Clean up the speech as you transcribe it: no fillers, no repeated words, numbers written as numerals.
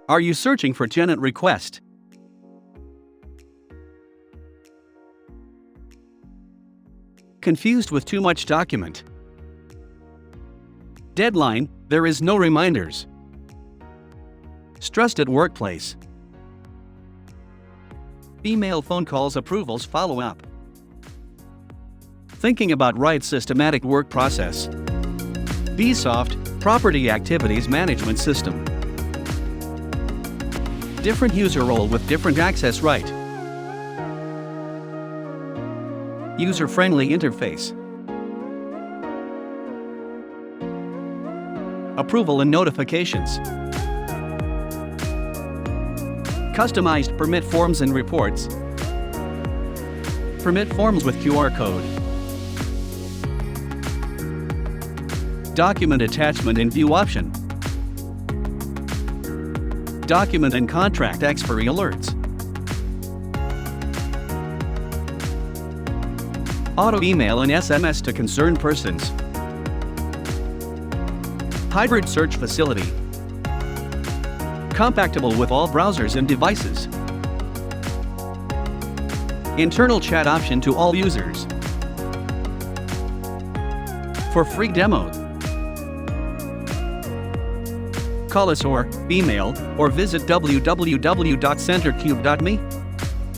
Are you searching for tenant request? Confused with too much document? Deadline, there is no reminders. Stressed at workplace? Email, phone calls, approvals, follow up. Thinking about right systematic work process? BSoft, Property Activities Management System. Different user role with different access right. User-friendly interface. Approval and notifications. Customized permit forms and reports. Permit forms with QR code. Document attachment and view option. Document and contract expiry alerts. Auto email and SMS to concerned persons. Hybrid search facility. Compatible with all browsers and devices. Internal chat option to all users. For free demo, call us or email or visit www.centercube.me.